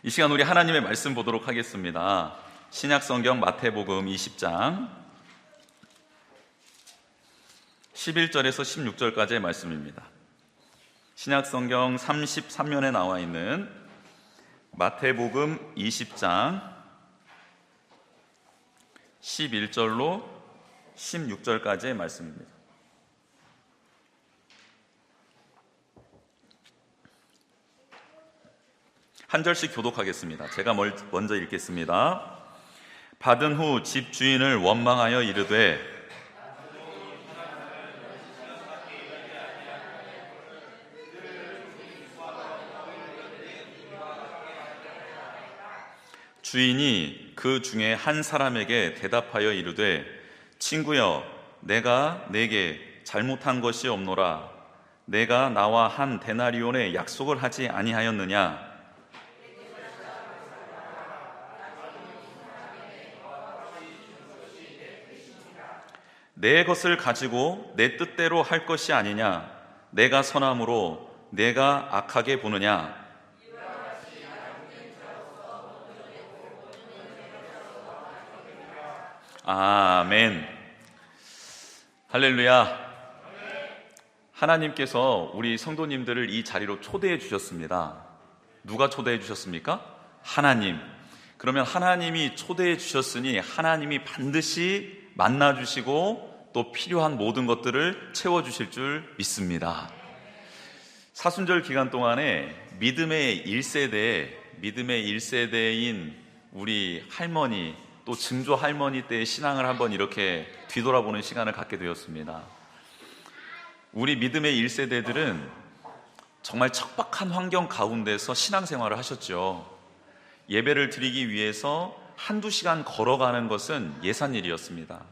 이 시간 우리 하나님의 말씀 보도록 하겠습니다. 신약성경 마태복음 20장 11절에서 16절까지의 말씀입니다. 신약성경 33면에 나와 있는 마태복음 20장 11절로 16절까지의 말씀입니다. 한 절씩 교독하겠습니다. 제가 먼저 읽겠습니다. 받은 후 집 주인을 원망하여 이르되 주인이 그 중에 한 사람에게 대답하여 이르되 친구여 내가 네게 잘못한 것이 없노라. 내가 나와 한 데나리온의 약속을 하지 아니하였느냐. 내 것을 가지고 내 뜻대로 할 것이 아니냐. 내가 선함으로 내가 악하게 보느냐. 아멘. 할렐루야. 하나님께서 우리 성도님들을 이 자리로 초대해 주셨습니다. 누가 초대해 주셨습니까? 하나님. 그러면 하나님이 초대해 주셨으니 하나님이 반드시 만나주시고 또 필요한 모든 것들을 채워주실 줄 믿습니다. 사순절 기간 동안에 믿음의 1세대인 우리 할머니 또 증조 할머니 때의 신앙을 한번 이렇게 뒤돌아보는 시간을 갖게 되었습니다. 우리 믿음의 1세대들은 정말 척박한 환경 가운데서 신앙생활을 하셨죠. 예배를 드리기 위해서 한두 시간 걸어가는 것은 예산일이었습니다.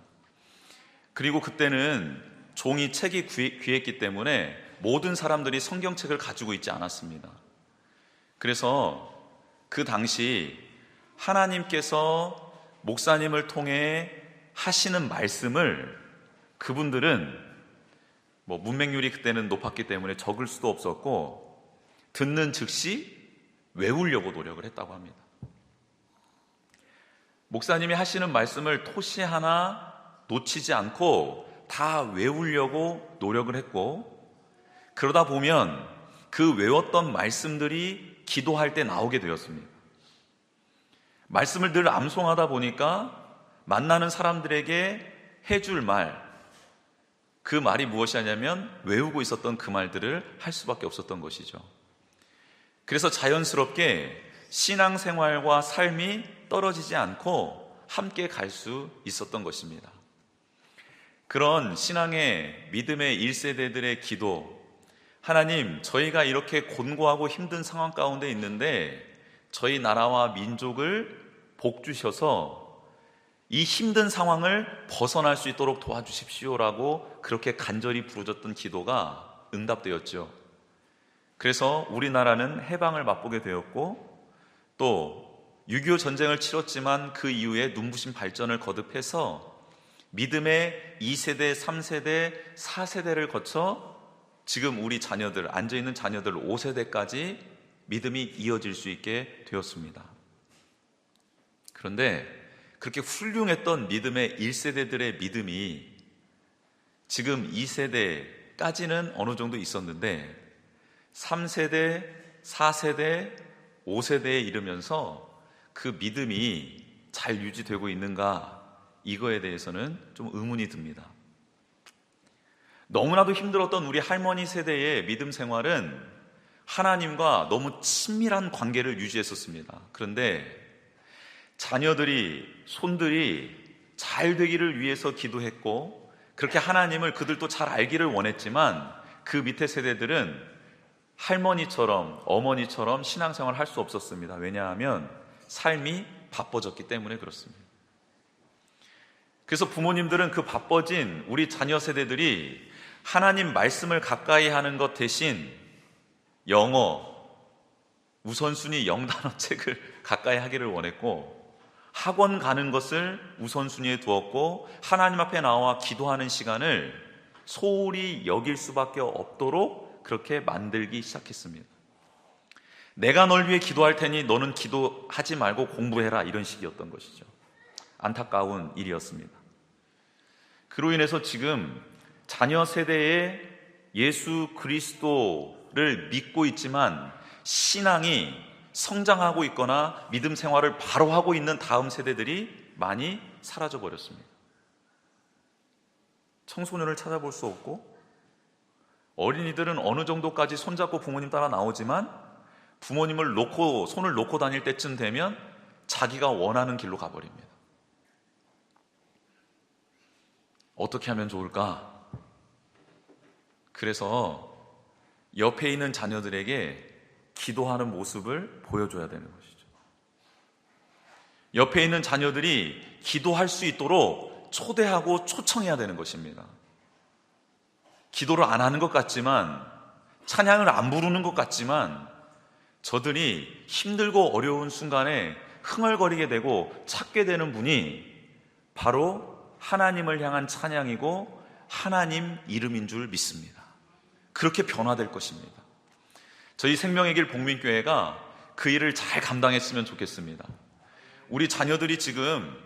그리고 그때는 종이 책이 귀했기 때문에 모든 사람들이 성경책을 가지고 있지 않았습니다. 그래서 그 당시 하나님께서 목사님을 통해 하시는 말씀을 그분들은 문맹률이 그때는 높았기 때문에 적을 수도 없었고 듣는 즉시 외우려고 노력을 했다고 합니다. 목사님이 하시는 말씀을 토시 하나 놓치지 않고 다 외우려고 노력을 했고, 그러다 보면 그 외웠던 말씀들이 기도할 때 나오게 되었습니다. 말씀을 늘 암송하다 보니까 만나는 사람들에게 해줄 말, 그 말이 무엇이냐면 외우고 있었던 그 말들을 할 수밖에 없었던 것이죠. 그래서 자연스럽게 신앙생활과 삶이 떨어지지 않고 함께 갈 수 있었던 것입니다. 그런 신앙의 믿음의 1세대들의 기도, 하나님, 저희가 이렇게 곤고하고 힘든 상황 가운데 있는데 저희 나라와 민족을 복 주셔서 이 힘든 상황을 벗어날 수 있도록 도와주십시오라고 그렇게 간절히 부르짖던 기도가 응답되었죠. 그래서 우리나라는 해방을 맛보게 되었고 또 6.25 전쟁을 치렀지만 그 이후에 눈부신 발전을 거듭해서 믿음의 2세대, 3세대, 4세대를 거쳐 지금 우리 자녀들, 앉아있는 자녀들 5세대까지 믿음이 이어질 수 있게 되었습니다. 그런데 그렇게 훌륭했던 믿음의 1세대들의 믿음이 지금 2세대까지는 어느 정도 있었는데 3세대, 4세대, 5세대에 이르면서 그 믿음이 잘 유지되고 있는가, 이거에 대해서는 좀 의문이 듭니다. 너무나도 힘들었던 우리 할머니 세대의 믿음 생활은 하나님과 너무 친밀한 관계를 유지했었습니다. 그런데 자녀들이, 손들이 잘 되기를 위해서 기도했고 그렇게 하나님을 그들도 잘 알기를 원했지만 그 밑에 세대들은 할머니처럼 어머니처럼 신앙생활을 할 수 없었습니다. 왜냐하면 삶이 바빠졌기 때문에 그렇습니다. 그래서 부모님들은 그 바빠진 우리 자녀 세대들이 하나님 말씀을 가까이 하는 것 대신 영어, 우선순위 0단어 책을 가까이 하기를 원했고 학원 가는 것을 우선순위에 두었고 하나님 앞에 나와 기도하는 시간을 소홀히 여길 수밖에 없도록 그렇게 만들기 시작했습니다. 내가 널 위해 기도할 테니 너는 기도하지 말고 공부해라, 이런 식이었던 것이죠. 안타까운 일이었습니다. 그로 인해서 지금 자녀 세대에 예수 그리스도를 믿고 있지만 신앙이 성장하고 있거나 믿음 생활을 바로 하고 있는 다음 세대들이 많이 사라져 버렸습니다. 청소년을 찾아볼 수 없고, 어린이들은 어느 정도까지 손잡고 부모님 따라 나오지만 부모님을 놓고, 손을 놓고 다닐 때쯤 되면 자기가 원하는 길로 가버립니다. 어떻게 하면 좋을까? 그래서 옆에 있는 자녀들에게 기도하는 모습을 보여줘야 되는 것이죠. 옆에 있는 자녀들이 기도할 수 있도록 초대하고 초청해야 되는 것입니다. 기도를 안 하는 것 같지만, 찬양을 안 부르는 것 같지만, 저들이 힘들고 어려운 순간에 흥얼거리게 되고 찾게 되는 분이 바로 하나님을 향한 찬양이고 하나님 이름인 줄 믿습니다. 그렇게 변화될 것입니다. 저희 생명의 길 복민교회가 그 일을 잘 감당했으면 좋겠습니다. 우리 자녀들이 지금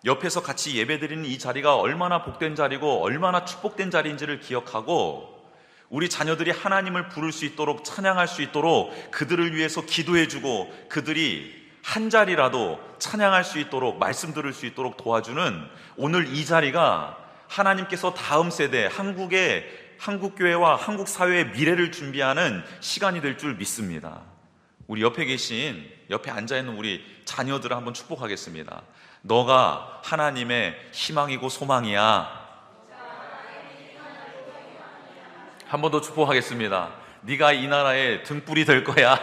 옆에서 같이 예배드리는 이 자리가 얼마나 복된 자리고 얼마나 축복된 자리인지를 기억하고, 우리 자녀들이 하나님을 부를 수 있도록, 찬양할 수 있도록 그들을 위해서 기도해주고, 그들이 한 자리라도 찬양할 수 있도록, 말씀 들을 수 있도록 도와주는 오늘 이 자리가 하나님께서 다음 세대, 한국교회와 한국 사회의 미래를 준비하는 시간이 될 줄 믿습니다. 우리 옆에 앉아있는 우리 자녀들을 한번 축복하겠습니다. 너가 하나님의 희망이고 소망이야. 한 번 더 축복하겠습니다. 네가 이 나라의 등불이 될 거야.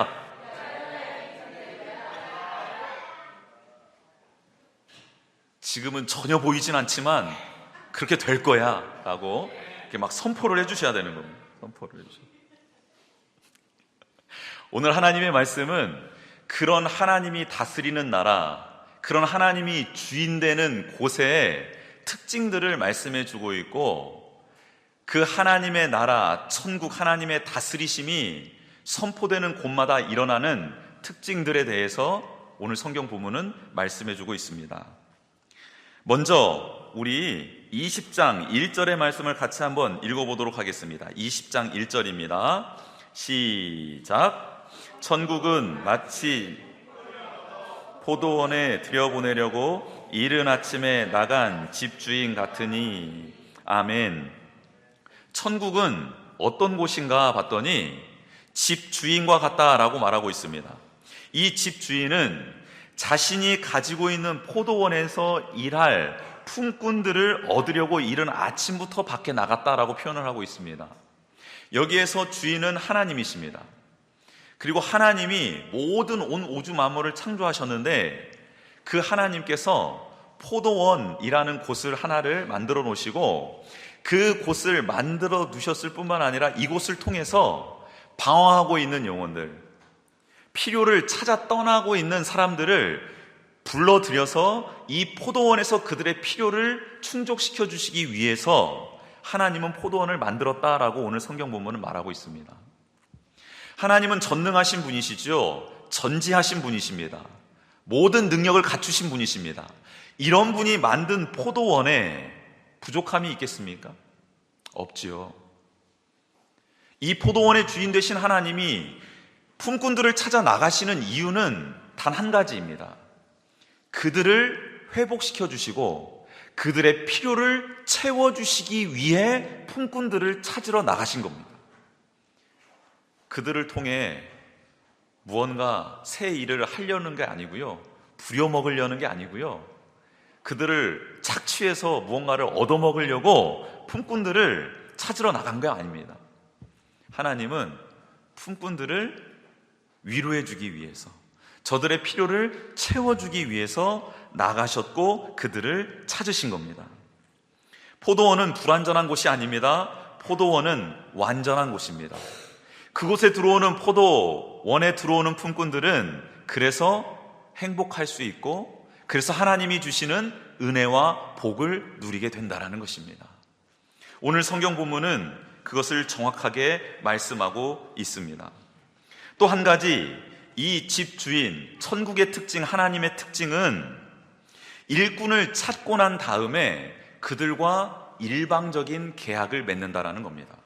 지금은 전혀 보이진 않지만 그렇게 될 거야 라고 이렇게 막 선포를 해주셔야 되는 겁니다. 선포를 해주셔야. 오늘 하나님의 말씀은 그런 하나님이 다스리는 나라, 그런 하나님이 주인 되는 곳의 특징들을 말씀해 주고 있고, 그 하나님의 나라, 천국, 하나님의 다스리심이 선포되는 곳마다 일어나는 특징들에 대해서 오늘 성경 본문은 말씀해 주고 있습니다. 먼저 우리 20장 1절의 말씀을 같이 한번 읽어보도록 하겠습니다. 20장 1절입니다. 시작. 천국은 마치 포도원에 들여보내려고 이른 아침에 나간 집주인 같으니. 아멘. 천국은 어떤 곳인가 봤더니 집주인과 같다라고 말하고 있습니다. 이 집주인은 자신이 가지고 있는 포도원에서 일할 품꾼들을 얻으려고 이른 아침부터 밖에 나갔다라고 표현을 하고 있습니다. 여기에서 주인은 하나님이십니다. 그리고 하나님이 모든 온 우주 만물을 창조하셨는데, 그 하나님께서 포도원이라는 곳을 하나를 만들어 놓으시고, 그 곳을 만들어 두셨을 뿐만 아니라 이곳을 통해서 방황하고 있는 영혼들, 필요를 찾아 떠나고 있는 사람들을 불러들여서 이 포도원에서 그들의 필요를 충족시켜 주시기 위해서 하나님은 포도원을 만들었다라고 오늘 성경 본문은 말하고 있습니다. 하나님은 전능하신 분이시죠. 전지하신 분이십니다. 모든 능력을 갖추신 분이십니다. 이런 분이 만든 포도원에 부족함이 있겠습니까? 없지요. 이 포도원의 주인 되신 하나님이 품꾼들을 찾아 나가시는 이유는 단 한 가지입니다. 그들을 회복시켜 주시고 그들의 필요를 채워주시기 위해 품꾼들을 찾으러 나가신 겁니다. 그들을 통해 무언가 새 일을 하려는 게 아니고요, 부려먹으려는 게 아니고요, 그들을 착취해서 무언가를 얻어먹으려고 품꾼들을 찾으러 나간 게 아닙니다. 하나님은 품꾼들을 위로해 주기 위해서, 저들의 필요를 채워주기 위해서 나가셨고 그들을 찾으신 겁니다. 포도원은 불완전한 곳이 아닙니다. 포도원은 완전한 곳입니다. 그곳에 들어오는 포도원에 들어오는 품꾼들은 그래서 행복할 수 있고, 그래서 하나님이 주시는 은혜와 복을 누리게 된다는 것입니다. 오늘 성경 본문은 그것을 정확하게 말씀하고 있습니다. 또 한 가지, 이 집주인, 천국의 특징, 하나님의 특징은 일꾼을 찾고 난 다음에 그들과 일방적인 계약을 맺는다라는 겁니다.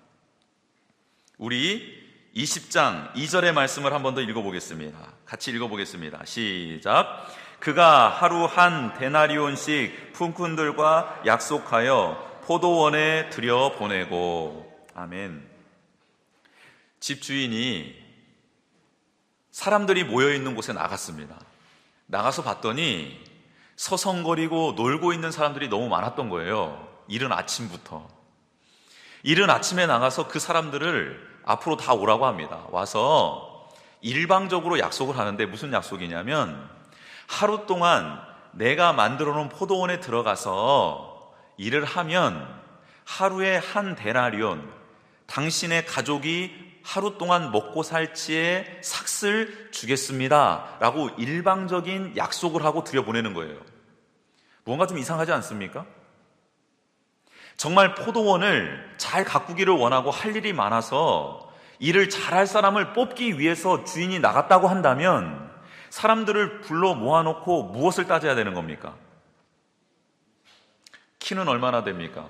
우리 20장 2절의 말씀을 한 번 더 읽어보겠습니다. 같이 읽어보겠습니다. 시작. 그가 하루 한 데나리온씩 품꾼들과 약속하여 포도원에 들여보내고. 아멘. 집주인이 사람들이 모여있는 곳에 나갔습니다. 나가서 봤더니 서성거리고 놀고 있는 사람들이 너무 많았던 거예요. 이른 아침부터. 이른 아침에 나가서 그 사람들을 앞으로 다 오라고 합니다. 와서 일방적으로 약속을 하는데 무슨 약속이냐면 하루 동안 내가 만들어 놓은 포도원에 들어가서 일을 하면 하루에 한 데나리온, 당신의 가족이 하루 동안 먹고 살 치의 삭을 주겠습니다 라고 일방적인 약속을 하고 들여보내는 거예요. 뭔가 좀 이상하지 않습니까? 정말 포도원을 잘 가꾸기를 원하고 할 일이 많아서 일을 잘할 사람을 뽑기 위해서 주인이 나갔다고 한다면 사람들을 불러 모아놓고 무엇을 따져야 되는 겁니까? 키는 얼마나 됩니까?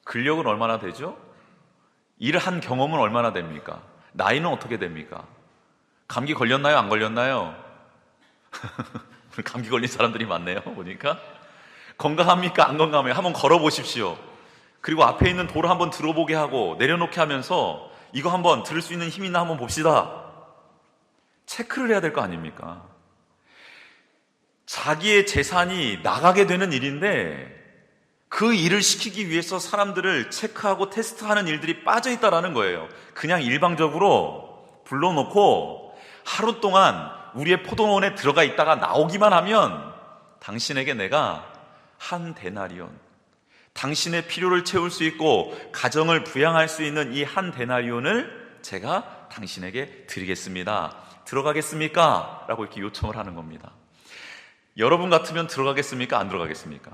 근력은 얼마나 되죠? 일을 한 경험은 얼마나 됩니까? 나이는 어떻게 됩니까? 감기 걸렸나요? 안 걸렸나요? 감기 걸린 사람들이 많네요, 보니까. 건강합니까? 안 건강해요? 한번 걸어보십시오. 그리고 앞에 있는 돌을 한번 들어보게 하고 내려놓게 하면서 이거 한번 들을 수 있는 힘이 있나 한번 봅시다. 체크를 해야 될 거 아닙니까? 자기의 재산이 나가게 되는 일인데 그 일을 시키기 위해서 사람들을 체크하고 테스트하는 일들이 빠져있다라는 거예요. 그냥 일방적으로 불러놓고 하루 동안 우리의 포도원에 들어가 있다가 나오기만 하면 당신에게 내가 한 데나리온, 당신의 필요를 채울 수 있고 가정을 부양할 수 있는 이 한 데나리온을 제가 당신에게 드리겠습니다. 들어가겠습니까? 라고 이렇게 요청을 하는 겁니다. 여러분 같으면 들어가겠습니까? 안 들어가겠습니까?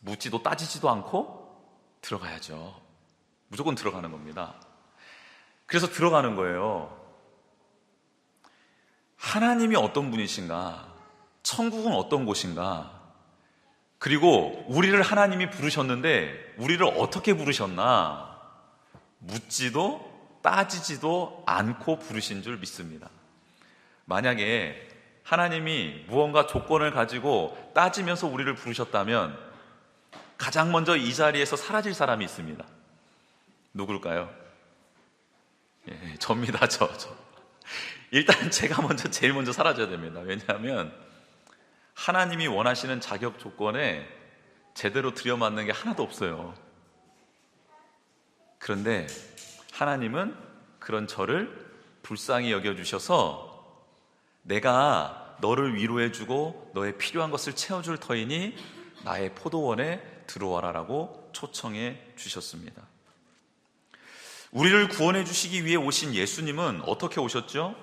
묻지도 따지지도 않고 들어가야죠. 무조건 들어가는 겁니다. 그래서 들어가는 거예요. 하나님이 어떤 분이신가? 천국은 어떤 곳인가? 그리고 우리를 하나님이 부르셨는데 우리를 어떻게 부르셨나? 묻지도 따지지도 않고 부르신 줄 믿습니다. 만약에 하나님이 무언가 조건을 가지고 따지면서 우리를 부르셨다면 가장 먼저 이 자리에서 사라질 사람이 있습니다. 누굴까요? 예, 접니다. 저. 일단 제가 제일 먼저 사라져야 됩니다. 왜냐하면 하나님이 원하시는 자격 조건에 제대로 들여맞는 게 하나도 없어요. 그런데 하나님은 그런 저를 불쌍히 여겨주셔서 내가 너를 위로해주고 너의 필요한 것을 채워줄 터이니 나의 포도원에 들어와라라고 초청해 주셨습니다. 우리를 구원해 주시기 위해 오신 예수님은 어떻게 오셨죠?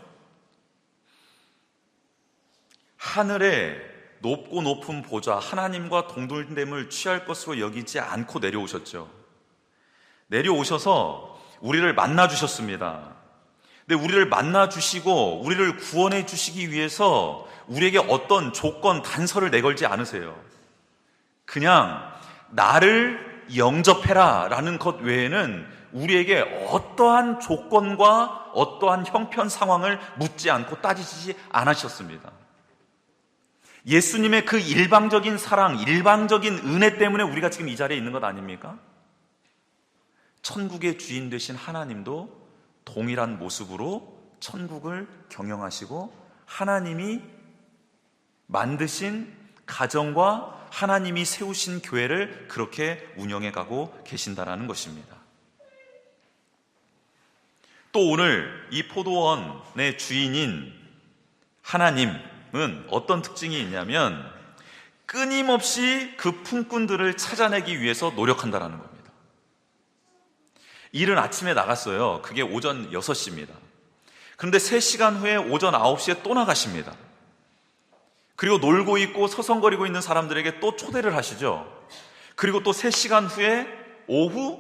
하늘에 높고 높은 보좌, 하나님과 동등됨을 취할 것으로 여기지 않고 내려오셨죠. 내려오셔서 우리를 만나 주셨습니다. 근데 우리를 만나 주시고 우리를 구원해 주시기 위해서 우리에게 어떤 조건, 단서를 내걸지 않으세요. 그냥 나를 영접해라 라는 것 외에는 우리에게 어떠한 조건과 어떠한 형편 상황을 묻지 않고 따지지 않으셨습니다. 예수님의 그 일방적인 사랑, 일방적인 은혜 때문에 우리가 지금 이 자리에 있는 것 아닙니까? 천국의 주인 되신 하나님도 동일한 모습으로 천국을 경영하시고 하나님이 만드신 가정과 하나님이 세우신 교회를 그렇게 운영해 가고 계신다라는 것입니다. 또 오늘 이 포도원의 주인인 하나님은 어떤 특징이 있냐면 끊임없이 그 품꾼들을 찾아내기 위해서 노력한다라는 겁니다. 이른 아침에 나갔어요. 그게 오전 6시입니다. 그런데 3시간 후에 오전 9시에 또 나가십니다. 그리고 놀고 있고 서성거리고 있는 사람들에게 또 초대를 하시죠. 그리고 또 3시간 후에 오후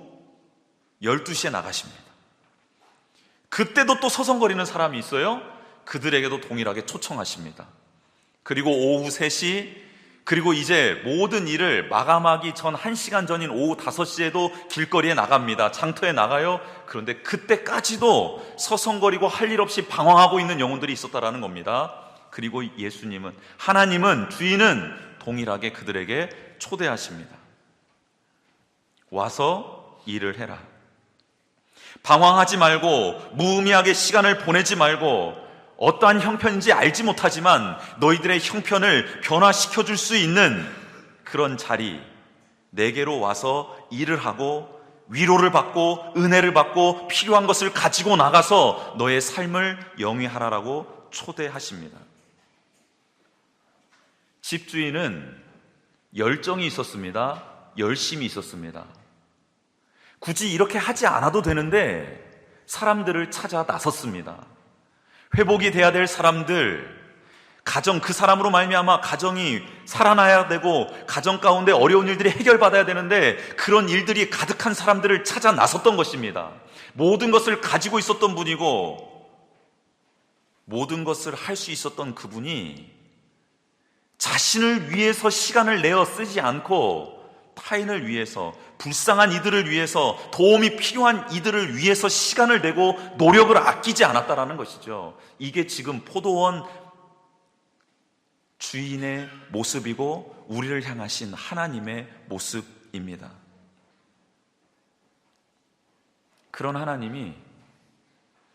12시에 나가십니다. 그때도 또 서성거리는 사람이 있어요. 그들에게도 동일하게 초청하십니다. 그리고 오후 3시, 그리고 이제 모든 일을 마감하기 전 1시간 전인 오후 5시에도 길거리에 나갑니다. 장터에 나가요. 그런데 그때까지도 서성거리고 할 일 없이 방황하고 있는 영혼들이 있었다라는 겁니다. 그리고 예수님은, 하나님은, 주인은 동일하게 그들에게 초대하십니다. 와서 일을 해라. 방황하지 말고 무의미하게 시간을 보내지 말고 어떠한 형편인지 알지 못하지만 너희들의 형편을 변화시켜 줄 수 있는 그런 자리, 내게로 와서 일을 하고 위로를 받고 은혜를 받고 필요한 것을 가지고 나가서 너의 삶을 영위하라라고 초대하십니다. 집주인은 열정이 있었습니다. 열심이 있었습니다. 굳이 이렇게 하지 않아도 되는데 사람들을 찾아 나섰습니다. 회복이 돼야 될 사람들, 가정, 그 사람으로 말미암아 가정이 살아나야 되고 가정 가운데 어려운 일들이 해결받아야 되는데 그런 일들이 가득한 사람들을 찾아 나섰던 것입니다. 모든 것을 가지고 있었던 분이고 모든 것을 할 수 있었던 그분이 자신을 위해서 시간을 내어 쓰지 않고 타인을 위해서, 불쌍한 이들을 위해서, 도움이 필요한 이들을 위해서 시간을 내고 노력을 아끼지 않았다라는 것이죠. 이게 지금 포도원 주인의 모습이고 우리를 향하신 하나님의 모습입니다. 그런 하나님이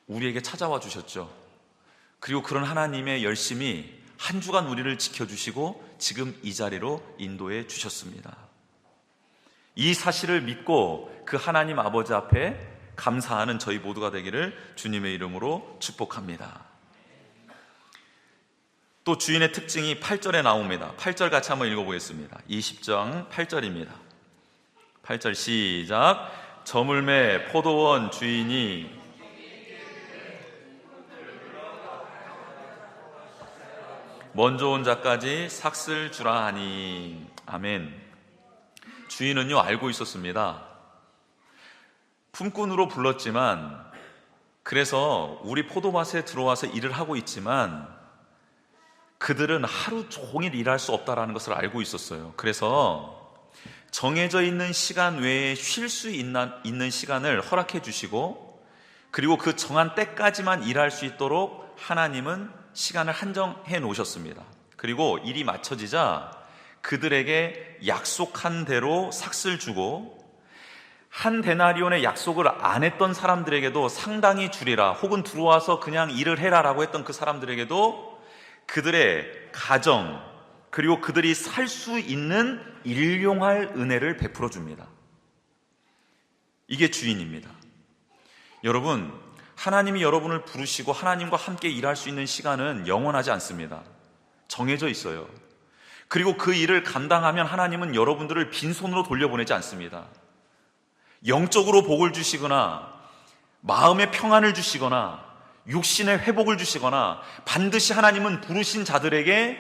우리에게 찾아와 주셨죠. 그리고 그런 하나님의 열심이 한 주간 우리를 지켜주시고 지금 이 자리로 인도해 주셨습니다. 이 사실을 믿고 그 하나님 아버지 앞에 감사하는 저희 모두가 되기를 주님의 이름으로 축복합니다. 또 주인의 특징이 8절에 나옵니다. 8절 같이 한번 읽어보겠습니다. 20장 8절입니다. 8절 시작. 저물매 포도원 주인이 먼저 온 자까지 삭슬 주라 하니. 아멘. 주인은요 알고 있었습니다. 품꾼으로 불렀지만, 그래서 우리 포도밭에 들어와서 일을 하고 있지만 그들은 하루 종일 일할 수 없다는 것을 알고 있었어요. 그래서 정해져 있는 시간 외에 쉴 수 있는 시간을 허락해 주시고, 그리고 그 정한 때까지만 일할 수 있도록 하나님은 시간을 한정해 놓으셨습니다. 그리고 일이 맞춰지자 그들에게 약속한 대로 삭슬 주고, 한 데나리온의 약속을 안 했던 사람들에게도 상당히 주리라, 혹은 들어와서 그냥 일을 해라라고 했던 그 사람들에게도 그들의 가정, 그리고 그들이 살 수 있는 일용할 은혜를 베풀어 줍니다. 이게 주인입니다. 여러분, 하나님이 여러분을 부르시고 하나님과 함께 일할 수 있는 시간은 영원하지 않습니다. 정해져 있어요. 그리고 그 일을 감당하면 하나님은 여러분들을 빈손으로 돌려보내지 않습니다. 영적으로 복을 주시거나 마음의 평안을 주시거나 육신의 회복을 주시거나 반드시 하나님은 부르신 자들에게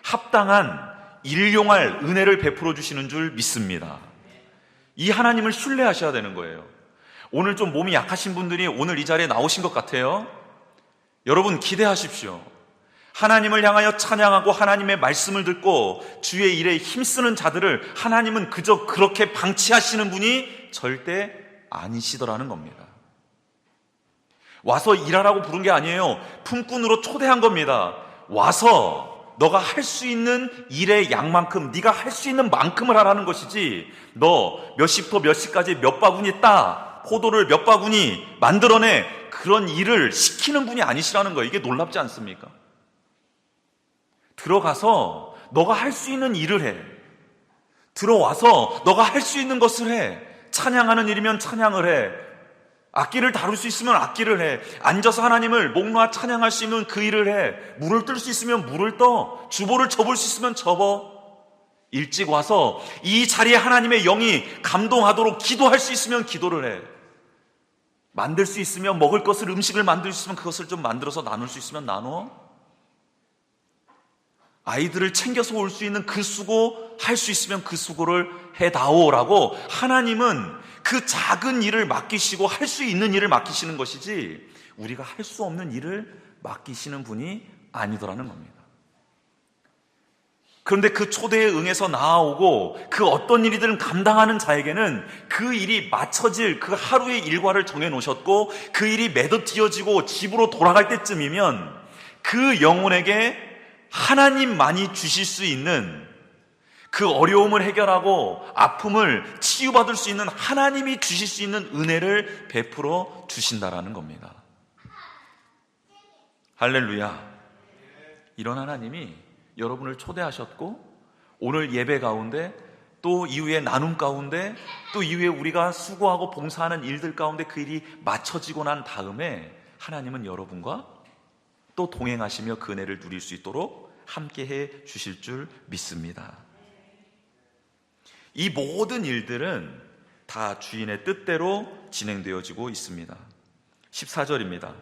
합당한 일용할 은혜를 베풀어 주시는 줄 믿습니다. 이 하나님을 신뢰하셔야 되는 거예요. 오늘 좀 몸이 약하신 분들이 오늘 이 자리에 나오신 것 같아요. 여러분 기대하십시오. 하나님을 향하여 찬양하고 하나님의 말씀을 듣고 주의 일에 힘쓰는 자들을 하나님은 그저 그렇게 방치하시는 분이 절대 아니시더라는 겁니다. 와서 일하라고 부른 게 아니에요. 품꾼으로 초대한 겁니다. 와서 너가 할 수 있는 일의 양만큼, 네가 할 수 있는 만큼을 하라는 것이지, 너 몇 시부터 몇 시까지 몇 바구니 따, 포도를 몇 바구니 만들어내, 그런 일을 시키는 분이 아니시라는 거예요. 이게 놀랍지 않습니까? 들어가서 너가 할 수 있는 일을 해. 들어와서 너가 할 수 있는 것을 해. 찬양하는 일이면 찬양을 해. 악기를 다룰 수 있으면 악기를 해. 앉아서 하나님을 목 놓아 찬양할 수 있는 그 일을 해. 물을 뜰 수 있으면 물을 떠. 주보를 접을 수 있으면 접어. 일찍 와서 이 자리에 하나님의 영이 감동하도록 기도할 수 있으면 기도를 해. 만들 수 있으면, 먹을 것을, 음식을 만들 수 있으면 그것을 좀 만들어서 나눌 수 있으면 나눠. 아이들을 챙겨서 올 수 있는 그 수고 할 수 있으면 그 수고를 해다오라고 하나님은 그 작은 일을 맡기시고 할 수 있는 일을 맡기시는 것이지, 우리가 할 수 없는 일을 맡기시는 분이 아니더라는 겁니다. 그런데 그 초대에 응해서 나아오고 그 어떤 일이든 감당하는 자에게는 그 일이 맞춰질 그 하루의 일과를 정해놓으셨고, 그 일이 매듭지어지고 집으로 돌아갈 때쯤이면 그 영혼에게 하나님만이 주실 수 있는, 그 어려움을 해결하고 아픔을 치유받을 수 있는 하나님이 주실 수 있는 은혜를 베풀어 주신다라는 겁니다. 할렐루야. 이런 하나님이 여러분을 초대하셨고, 오늘 예배 가운데, 또 이후에 나눔 가운데, 또 이후에 우리가 수고하고 봉사하는 일들 가운데 그 일이 맞춰지고 난 다음에 하나님은 여러분과 또 동행하시며 그 은혜를 누릴 수 있도록 함께해 주실 줄 믿습니다. 이 모든 일들은 다 주인의 뜻대로 진행되어지고 있습니다. 14절입니다.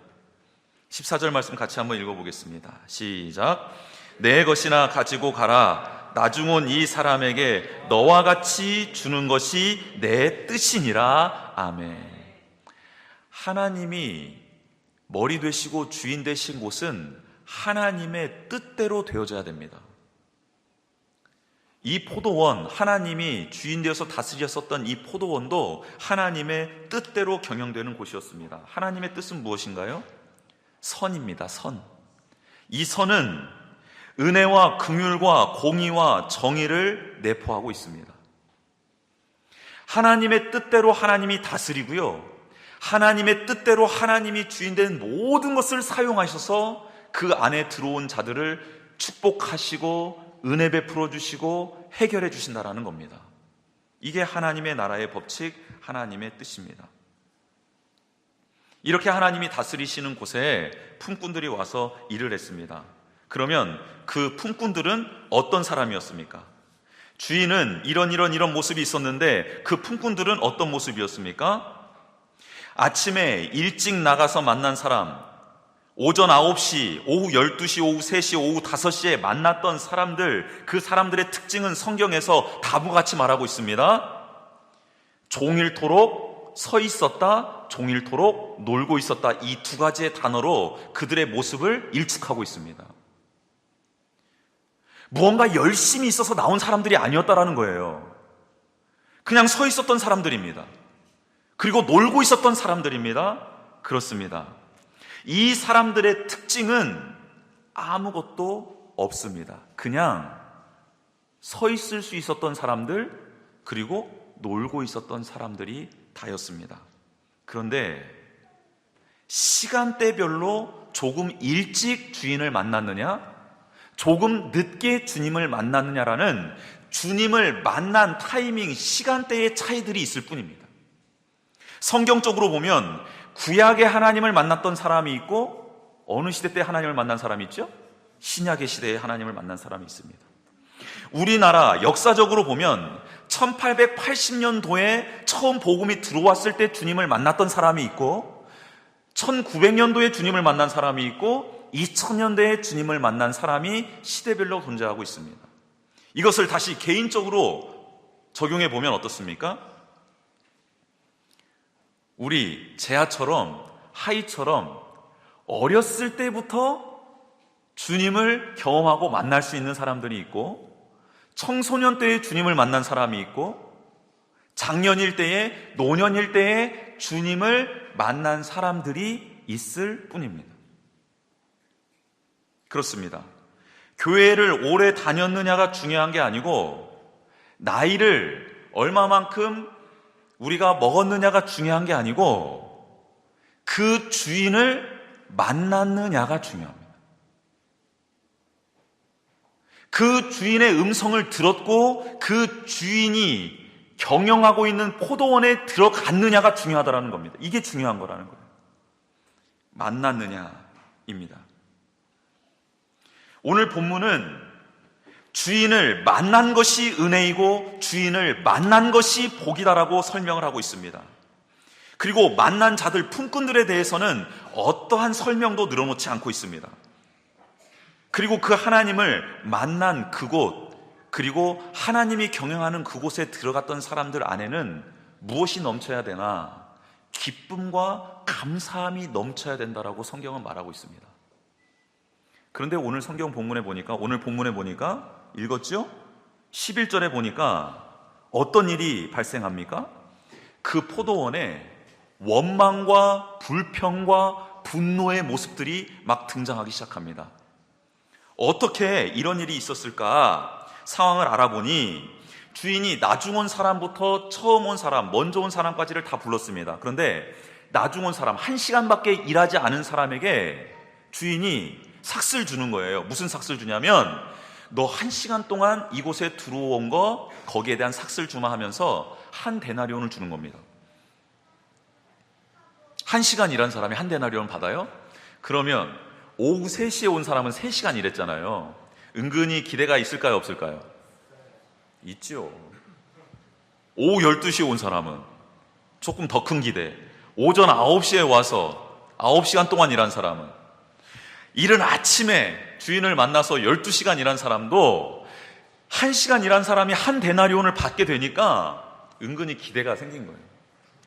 14절 말씀 같이 한번 읽어보겠습니다. 시작. 내 것이나 가지고 가라. 나중 온 이 사람에게 너와 같이 주는 것이 내 뜻이니라. 아멘. 하나님이 머리 되시고 주인 되신 곳은 하나님의 뜻대로 되어져야 됩니다. 이 포도원, 하나님이 주인 되어서 다스렸었던 이 포도원도 하나님의 뜻대로 경영되는 곳이었습니다. 하나님의 뜻은 무엇인가요? 선입니다. 선. 이 선은 은혜와 긍휼과 공의와 정의를 내포하고 있습니다. 하나님의 뜻대로 하나님이 다스리고요, 하나님의 뜻대로 하나님이 주인된 모든 것을 사용하셔서 그 안에 들어온 자들을 축복하시고 은혜 베풀어 주시고 해결해 주신다라는 겁니다. 이게 하나님의 나라의 법칙, 하나님의 뜻입니다. 이렇게 하나님이 다스리시는 곳에 품꾼들이 와서 일을 했습니다. 그러면 그 품꾼들은 어떤 사람이었습니까? 주인은 이런 모습이 있었는데 그 품꾼들은 어떤 모습이었습니까? 아침에 일찍 나가서 만난 사람, 오전 9시, 오후 12시, 오후 3시, 오후 5시에 만났던 사람들, 그 사람들의 특징은 성경에서 다부같이 말하고 있습니다. 종일토록 서 있었다, 종일토록 놀고 있었다, 이 두 가지의 단어로 그들의 모습을 일축하고 있습니다. 무언가 열심히 있어서 나온 사람들이 아니었다라는 거예요. 그냥 서 있었던 사람들입니다. 그리고 놀고 있었던 사람들입니다. 그렇습니다. 이 사람들의 특징은 아무것도 없습니다. 그냥 서 있을 수 있었던 사람들, 그리고 놀고 있었던 사람들이 다였습니다. 그런데 시간대별로 조금 일찍 주인을 만났느냐, 조금 늦게 주님을 만났느냐라는 주님을 만난 타이밍, 시간대의 차이들이 있을 뿐입니다. 성경적으로 보면 구약의 하나님을 만났던 사람이 있고, 어느 시대 때 하나님을 만난 사람이 있죠? 신약의 시대에 하나님을 만난 사람이 있습니다. 우리나라 역사적으로 보면 1880년도에 처음 복음이 들어왔을 때 주님을 만났던 사람이 있고, 1900년도에 주님을 만난 사람이 있고, 2000년대에 주님을 만난 사람이 시대별로 존재하고 있습니다. 이것을 다시 개인적으로 적용해 보면 어떻습니까? 우리 재하처럼, 하이처럼 어렸을 때부터 주님을 경험하고 만날 수 있는 사람들이 있고, 청소년 때에 주님을 만난 사람이 있고, 장년일 때에, 노년일 때에 주님을 만난 사람들이 있을 뿐입니다. 그렇습니다. 교회를 오래 다녔느냐가 중요한 게 아니고, 나이를 얼마만큼 우리가 먹었느냐가 중요한 게 아니고, 그 주인을 만났느냐가 중요합니다. 그 주인의 음성을 들었고 그 주인이 경영하고 있는 포도원에 들어갔느냐가 중요하다는 겁니다. 이게 중요한 거라는 거예요. 만났느냐입니다. 오늘 본문은 주인을 만난 것이 은혜이고 주인을 만난 것이 복이다라고 설명을 하고 있습니다. 그리고 만난 자들, 품꾼들에 대해서는 어떠한 설명도 늘어놓지 않고 있습니다. 그리고 그 하나님을 만난 그곳, 그리고 하나님이 경영하는 그곳에 들어갔던 사람들 안에는 무엇이 넘쳐야 되나? 기쁨과 감사함이 넘쳐야 된다라고 성경은 말하고 있습니다. 그런데 오늘 성경 본문에 보니까, 오늘 본문에 보니까, 읽었죠? 11절에 보니까 어떤 일이 발생합니까? 그 포도원에 원망과 불평과 분노의 모습들이 막 등장하기 시작합니다. 어떻게 이런 일이 있었을까? 상황을 알아보니 주인이 나중 온 사람부터 처음 온 사람, 먼저 온 사람까지를 다 불렀습니다. 그런데 나중 온 사람, 1시간밖에 일하지 않은 사람에게 주인이 삭스를 주는 거예요. 무슨 삭스를 주냐면, 너 1시간 동안 이곳에 들어온 거, 거기에 대한 삭스를 주마 하면서 한 데나리온을 주는 겁니다. 1시간 일한 사람이 한 데나리온 받아요? 그러면 오후 3시에 온 사람은 3시간 일했잖아요. 은근히 기대가 있을까요, 없을까요? 있죠. 오후 12시에 온 사람은 조금 더 큰 기대. 오전 9시에 와서 9시간 동안 일한 사람은, 이른 아침에 주인을 만나서 12시간 일한 사람도 1시간 일한 사람이 한 데나리온을 받게 되니까 은근히 기대가 생긴 거예요.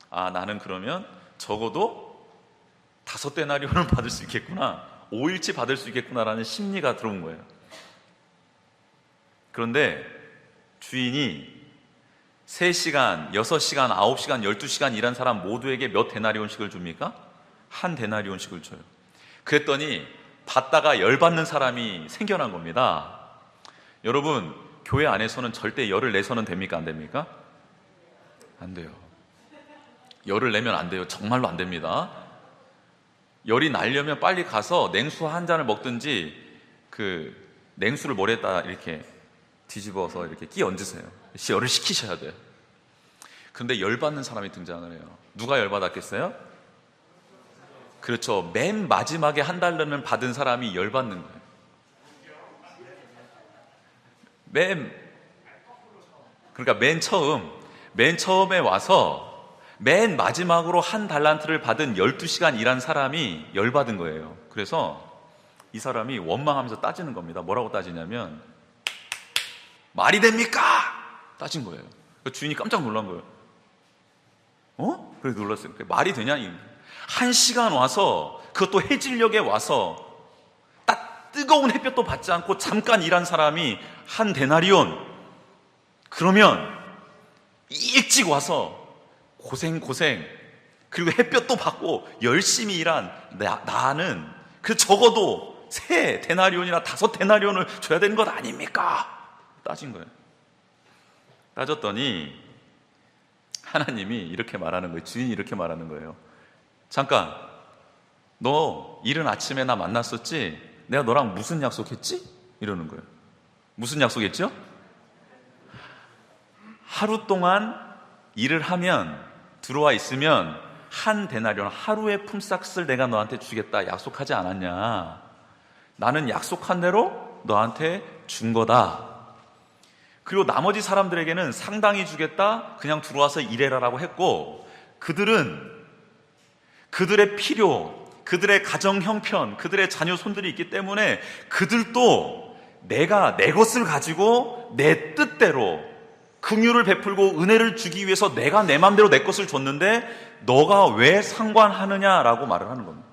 아, 나는 그러면 적어도 5데나리온을 받을 수 있겠구나, 5일치 받을 수 있겠구나라는 심리가 들어온 거예요. 그런데 주인이 3시간, 6시간, 9시간, 12시간 일한 사람 모두에게 몇 데나리온씩을 줍니까? 한 데나리온씩을 줘요. 그랬더니 받다가 열받는 사람이 생겨난 겁니다. 여러분, 교회 안에서는 절대 열을 내서는 됩니까? 안 됩니까? 안 돼요. 열을 내면 안 돼요. 정말로 안 됩니다. 열이 나려면 빨리 가서 냉수 한 잔을 먹든지 그 냉수를 머리에다 이렇게 뒤집어서 이렇게 끼 얹으세요. 열을 식히셔야 돼요. 그런데 열받는 사람이 등장을 해요. 누가 열받았겠어요? 그렇죠. 맨 마지막에 한 달러는 받은 사람이 열받는 거예요. 그러니까 맨 처음에 와서 맨 마지막으로 한 달란트를 받은 12시간 일한 사람이 열받은 거예요. 그래서 이 사람이 원망하면서 따지는 겁니다. 뭐라고 따지냐면, 말이 됩니까? 따진 거예요. 주인이 깜짝 놀란 거예요. 그래서 놀랐어요. 말이 되냐? 1시간 와서, 그것도 해질녘에 와서 딱 뜨거운 햇볕도 받지 않고 잠깐 일한 사람이 한 데나리온, 그러면 일찍 와서 고생 그리고 햇볕도 받고 열심히 일한 나는 그 적어도 3데나리온이나 5데나리온을 줘야 되는 것 아닙니까? 따진 거예요. 따졌더니 하나님이 이렇게 말하는 거예요. 주인이 이렇게 말하는 거예요. 잠깐, 너 이른 아침에 나 만났었지? 내가 너랑 무슨 약속했지? 이러는 거예요. 무슨 약속했죠? 하루 동안 일을 하면, 들어와 있으면 한 데나리온, 하루의 품삯을 내가 너한테 주겠다 약속하지 않았냐? 나는 약속한 대로 너한테 준 거다. 그리고 나머지 사람들에게는 상당히 주겠다, 그냥 들어와서 일해라라고 했고, 그들은 그들의 필요, 그들의 가정 형편, 그들의 자녀 손들이 있기 때문에 그들도 내가 내 것을 가지고 내 뜻대로 긍휼을 베풀고 은혜를 주기 위해서 내가 내 마음대로 내 것을 줬는데 너가 왜 상관하느냐라고 말을 하는 겁니다.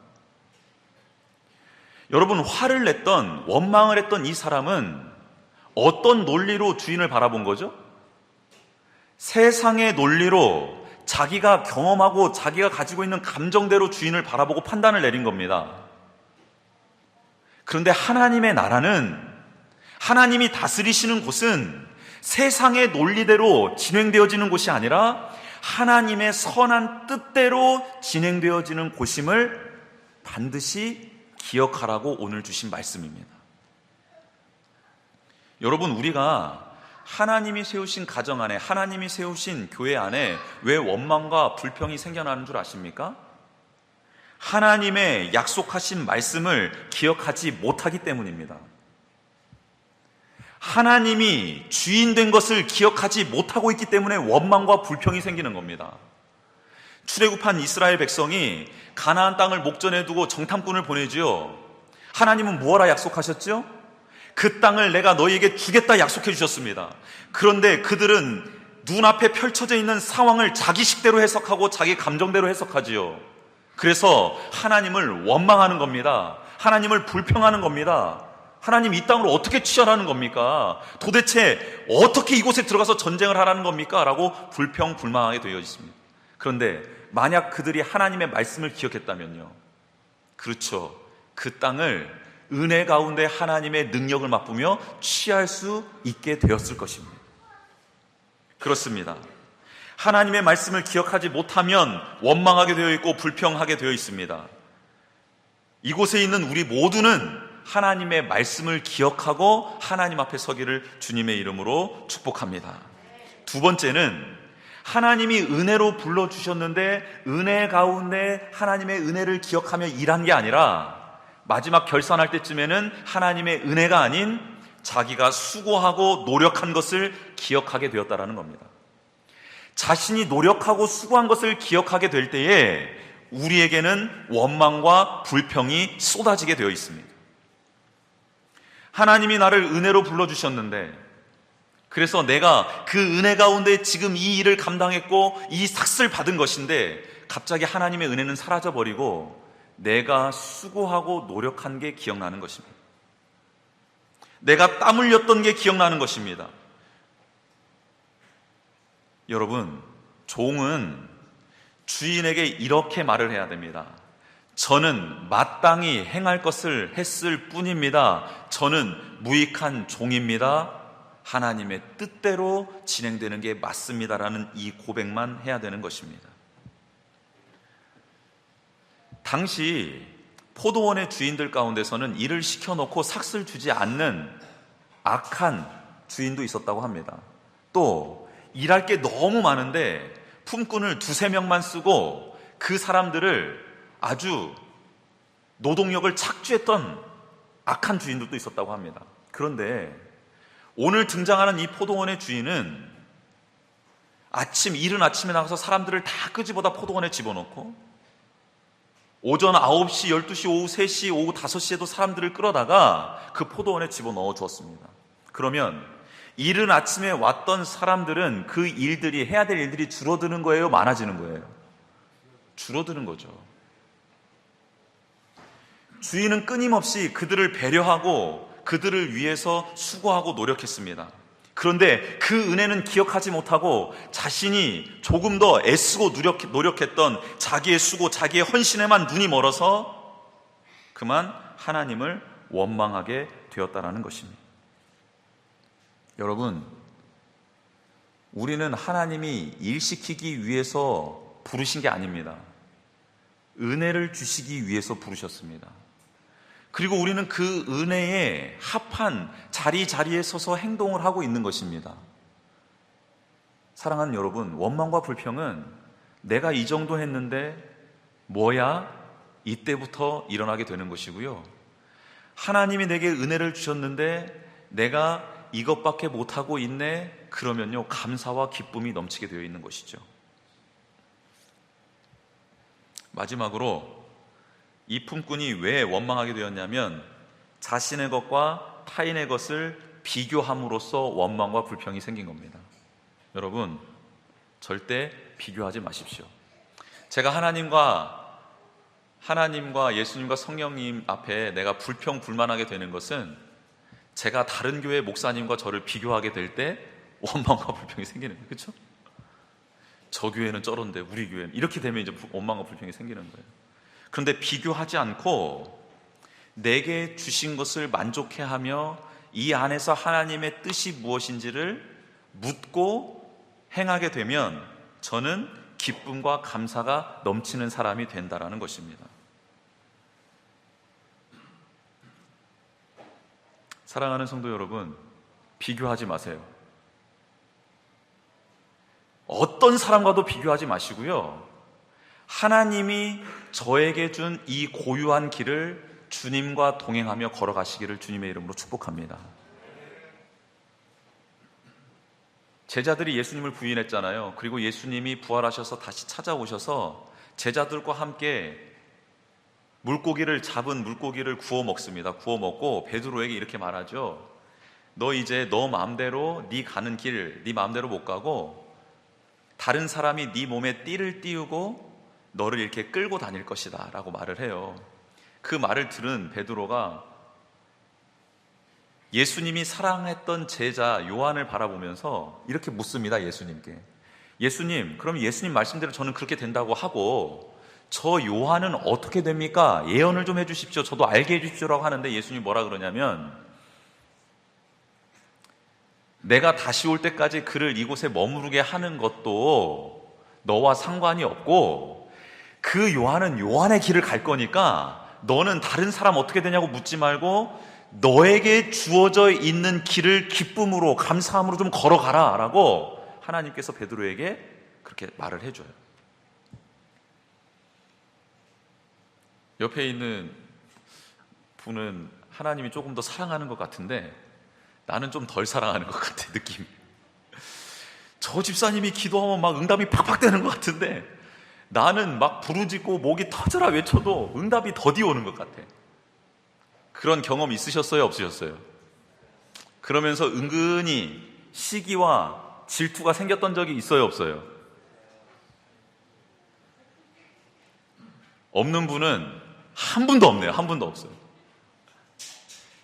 여러분, 화를 냈던, 원망을 했던 이 사람은 어떤 논리로 주인을 바라본 거죠? 세상의 논리로, 자기가 경험하고 자기가 가지고 있는 감정대로 주인을 바라보고 판단을 내린 겁니다. 그런데 하나님의 나라는, 하나님이 다스리시는 곳은 세상의 논리대로 진행되어지는 곳이 아니라 하나님의 선한 뜻대로 진행되어지는 곳임을 반드시 기억하라고 오늘 주신 말씀입니다. 여러분, 우리가 하나님이 세우신 가정 안에, 하나님이 세우신 교회 안에 왜 원망과 불평이 생겨나는 줄 아십니까? 하나님의 약속하신 말씀을 기억하지 못하기 때문입니다. 하나님이 주인 된 것을 기억하지 못하고 있기 때문에 원망과 불평이 생기는 겁니다. 출애굽한 이스라엘 백성이 가나안 땅을 목전에 두고 정탐꾼을 보내지요. 하나님은 무엇라 약속하셨죠? 그 땅을 내가 너희에게 주겠다 약속해 주셨습니다. 그런데 그들은 눈앞에 펼쳐져 있는 상황을 자기 식대로 해석하고 자기 감정대로 해석하지요. 그래서 하나님을 원망하는 겁니다. 하나님을 불평하는 겁니다. 하나님 이 땅으로 어떻게 취하라는 겁니까? 도대체 어떻게 이곳에 들어가서 전쟁을 하라는 겁니까? 라고 불평불만하게 되어 있습니다. 그런데 만약 그들이 하나님의 말씀을 기억했다면요, 그렇죠, 그 땅을 은혜 가운데 하나님의 능력을 맛보며 취할 수 있게 되었을 것입니다. 그렇습니다. 하나님의 말씀을 기억하지 못하면 원망하게 되어 있고 불평하게 되어 있습니다. 이곳에 있는 우리 모두는 하나님의 말씀을 기억하고 하나님 앞에 서기를 주님의 이름으로 축복합니다. 두 번째는 하나님이 은혜로 불러주셨는데 은혜 가운데 하나님의 은혜를 기억하며 일한 게 아니라 마지막 결산할 때쯤에는 하나님의 은혜가 아닌 자기가 수고하고 노력한 것을 기억하게 되었다는 겁니다. 자신이 노력하고 수고한 것을 기억하게 될 때에 우리에게는 원망과 불평이 쏟아지게 되어 있습니다. 하나님이 나를 은혜로 불러주셨는데, 그래서 내가 그 은혜 가운데 지금 이 일을 감당했고 이 삭슬 받은 것인데 갑자기 하나님의 은혜는 사라져버리고 내가 수고하고 노력한 게 기억나는 것입니다. 내가 땀 흘렸던 게 기억나는 것입니다. 여러분, 종은 주인에게 이렇게 말을 해야 됩니다. 저는 마땅히 행할 것을 했을 뿐입니다. 저는 무익한 종입니다. 하나님의 뜻대로 진행되는 게 맞습니다라는 이 고백만 해야 되는 것입니다. 당시 포도원의 주인들 가운데서는 일을 시켜놓고 삭슬 주지 않는 악한 주인도 있었다고 합니다. 또 일할 게 너무 많은데 품꾼을 2-3명만 쓰고 그 사람들을 아주 노동력을 착취했던 악한 주인들도 있었다고 합니다. 그런데 오늘 등장하는 이 포도원의 주인은 이른 아침에 나가서 사람들을 다 끄집어다 포도원에 집어넣고 오전 9시, 12시, 오후 3시, 오후 5시에도 사람들을 끌어다가 그 포도원에 집어넣어 주었습니다. 그러면 이른 아침에 왔던 사람들은 그 일들이, 해야 될 일들이 줄어드는 거예요? 많아지는 거예요? 줄어드는 거죠. 주인은 끊임없이 그들을 배려하고 그들을 위해서 수고하고 노력했습니다. 그런데 그 은혜는 기억하지 못하고 자신이 조금 더 애쓰고 노력했던 자기의 수고, 자기의 헌신에만 눈이 멀어서 그만 하나님을 원망하게 되었다라는 것입니다. 여러분, 우리는 하나님이 일시키기 위해서 부르신 게 아닙니다. 은혜를 주시기 위해서 부르셨습니다. 그리고 우리는 그 은혜에 합한 자리에 서서 행동을 하고 있는 것입니다. 사랑하는 여러분, 원망과 불평은 내가 이 정도 했는데 뭐야? 이때부터 일어나게 되는 것이고요. 하나님이 내게 은혜를 주셨는데 내가 이것밖에 못하고 있네? 그러면요, 감사와 기쁨이 넘치게 되어 있는 것이죠. 마지막으로 이 품꾼이 왜 원망하게 되었냐면 자신의 것과 타인의 것을 비교함으로써 원망과 불평이 생긴 겁니다. 여러분, 절대 비교하지 마십시오. 제가 하나님과 예수님과 성령님 앞에 내가 불평 불만하게 되는 것은 제가 다른 교회 목사님과 저를 비교하게 될 때 원망과 불평이 생기는 거예요. 그렇죠? 저 교회는 저런데 우리 교회는 이렇게 되면 이제 원망과 불평이 생기는 거예요. 그런데 비교하지 않고 내게 주신 것을 만족해하며 이 안에서 하나님의 뜻이 무엇인지를 묻고 행하게 되면 저는 기쁨과 감사가 넘치는 사람이 된다라는 것입니다. 사랑하는 성도 여러분, 비교하지 마세요. 어떤 사람과도 비교하지 마시고요. 하나님이 저에게 준 이 고유한 길을 주님과 동행하며 걸어가시기를 주님의 이름으로 축복합니다. 제자들이 예수님을 부인했잖아요. 그리고 예수님이 부활하셔서 다시 찾아오셔서 제자들과 함께 잡은 물고기를 구워 먹습니다. 구워 먹고 베드로에게 이렇게 말하죠. 너 이제 너 마음대로 네 가는 길 네 마음대로 못 가고 다른 사람이 네 몸에 띠를 띄우고 너를 이렇게 끌고 다닐 것이다 라고 말을 해요. 그 말을 들은 베드로가 예수님이 사랑했던 제자 요한을 바라보면서 이렇게 묻습니다. 예수님께. 예수님, 그럼 예수님 말씀대로 저는 그렇게 된다고 하고 저 요한은 어떻게 됩니까? 예언을 좀 해주십시오. 저도 알게 해주십시오라고 하는데 예수님이 뭐라 그러냐면, 내가 다시 올 때까지 그를 이곳에 머무르게 하는 것도 너와 상관이 없고, 그 요한은 요한의 길을 갈 거니까 너는 다른 사람 어떻게 되냐고 묻지 말고 너에게 주어져 있는 길을 기쁨으로, 감사함으로 좀 걸어가라 라고 하나님께서 베드로에게 그렇게 말을 해줘요. 옆에 있는 분은 하나님이 조금 더 사랑하는 것 같은데 나는 좀 덜 사랑하는 것 같아, 느낌이. 저 집사님이 기도하면 막 응답이 팍팍 되는 것 같은데 나는 막 부르짖고 목이 터져라 외쳐도 응답이 더디 오는 것 같아. 그런 경험 있으셨어요? 없으셨어요? 그러면서 은근히 시기와 질투가 생겼던 적이 있어요? 없어요? 없는 분은 한 분도 없네요. 한 분도 없어요.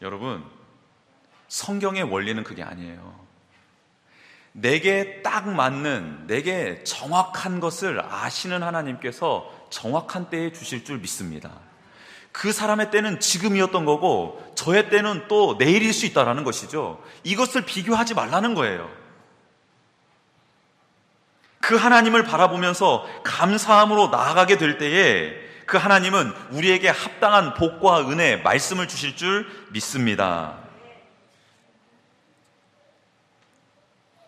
여러분, 성경의 원리는 그게 아니에요. 내게 딱 맞는, 내게 정확한 것을 아시는 하나님께서 정확한 때에 주실 줄 믿습니다. 그 사람의 때는 지금이었던 거고 저의 때는 또 내일일 수 있다는 것이죠. 이것을 비교하지 말라는 거예요. 그 하나님을 바라보면서 감사함으로 나아가게 될 때에 그 하나님은 우리에게 합당한 복과 은혜, 말씀을 주실 줄 믿습니다.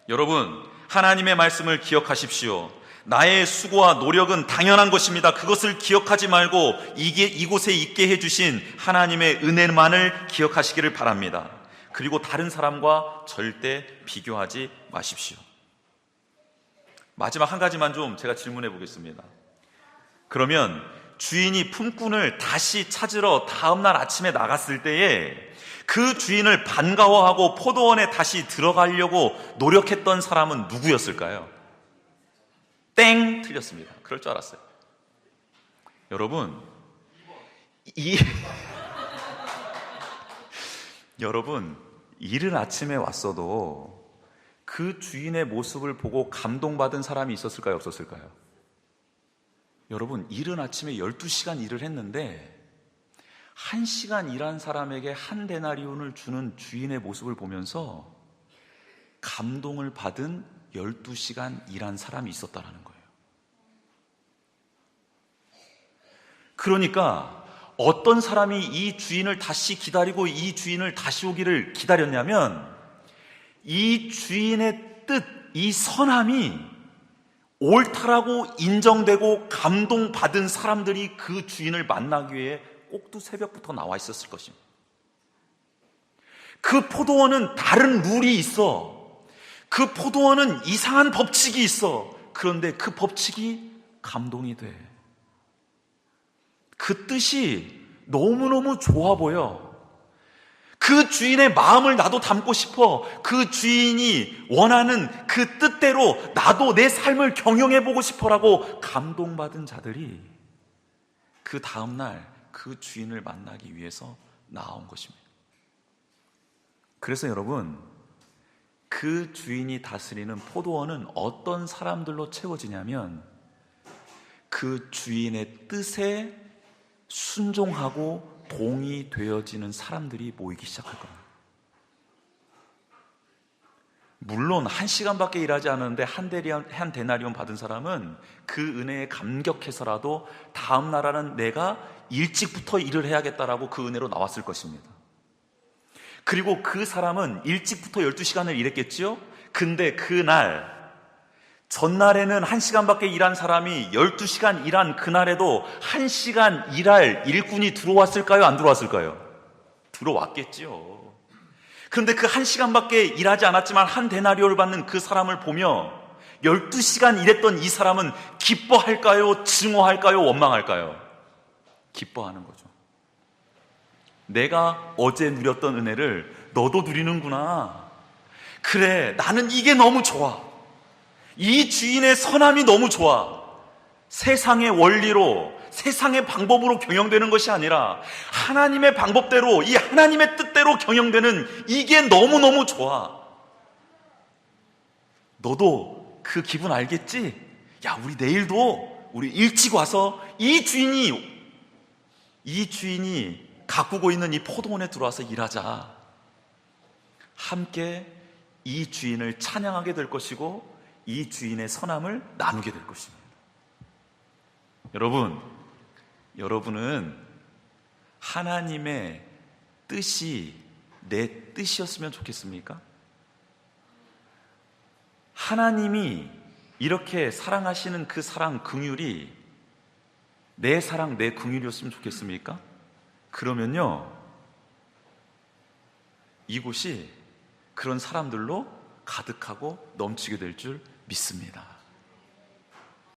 여러분, 하나님의 말씀을 기억하십시오. 나의 수고와 노력은 당연한 것입니다. 그것을 기억하지 말고 이곳에 있게 해주신 하나님의 은혜만을 기억하시기를 바랍니다. 그리고 다른 사람과 절대 비교하지 마십시오. 마지막 한 가지만 좀 제가 질문해 보겠습니다. 그러면 주인이 품꾼을 다시 찾으러 다음날 아침에 나갔을 때에 그 주인을 반가워하고 포도원에 다시 들어가려고 노력했던 사람은 누구였을까요? 땡! 틀렸습니다. 그럴 줄 알았어요. 여러분, 여러분, 이른 아침에 왔어도 그 주인의 모습을 보고 감동받은 사람이 있었을까요? 없었을까요? 여러분, 이른 아침에 12시간 일을 했는데 1시간 일한 사람에게 한 데나리온을 주는 주인의 모습을 보면서 감동을 받은 12시간 일한 사람이 있었다는 거예요. 그러니까 어떤 사람이 이 주인을 다시 기다리고 이 주인을 다시 오기를 기다렸냐면 이 주인의 뜻, 이 선함이 옳다라고 인정되고 감동받은 사람들이 그 주인을 만나기 위해 꼭두 새벽부터 나와 있었을 것입니다. 그 포도원은 다른 룰이 있어. 그 포도원은 이상한 법칙이 있어. 그런데 그 법칙이 감동이 돼. 그 뜻이 너무너무 좋아 보여. 그 주인의 마음을 나도 담고 싶어. 그 주인이 원하는 그 뜻대로 나도 내 삶을 경영해보고 싶어라고 감동받은 자들이 그 다음날 그 주인을 만나기 위해서 나온 것입니다. 그래서 여러분, 그 주인이 다스리는 포도원은 어떤 사람들로 채워지냐면 그 주인의 뜻에 순종하고 동의되어지는 사람들이 모이기 시작할 겁니다. 물론 1시간밖에 일하지 않았는데 한 데나리온 받은 사람은 그 은혜에 감격해서라도 다음 날에는 내가 일찍부터 일을 해야겠다라고 그 은혜로 나왔을 것입니다. 그리고 그 사람은 일찍부터 12시간을 일했겠지요? 근데 그날 전날에는 1시간밖에 일한 사람이 12시간 일한 그날에도 1시간 일할 일꾼이 들어왔을까요? 안 들어왔을까요? 들어왔겠지요. 그런데 그 1시간밖에 일하지 않았지만 한 데나리온을 받는 그 사람을 보며 12시간 일했던 이 사람은 기뻐할까요? 증오할까요? 원망할까요? 기뻐하는 거죠. 내가 어제 누렸던 은혜를 너도 누리는구나. 그래, 나는 이게 너무 좋아. 이 주인의 선함이 너무 좋아. 세상의 원리로, 세상의 방법으로 경영되는 것이 아니라 하나님의 방법대로, 이 하나님의 뜻대로 경영되는 이게 너무너무 좋아. 너도 그 기분 알겠지? 야, 우리 내일도 우리 일찍 와서 이 주인이 가꾸고 있는 이 포도원에 들어와서 일하자. 함께 이 주인을 찬양하게 될 것이고 이 주인의 선함을 나누게 될 것입니다. 여러분은 하나님의 뜻이 내 뜻이었으면 좋겠습니까? 하나님이 이렇게 사랑하시는 그 사랑, 긍휼이 내 사랑, 내 긍휼이었으면 좋겠습니까? 그러면요, 이곳이 그런 사람들로 가득하고 넘치게 될 줄 믿습니다.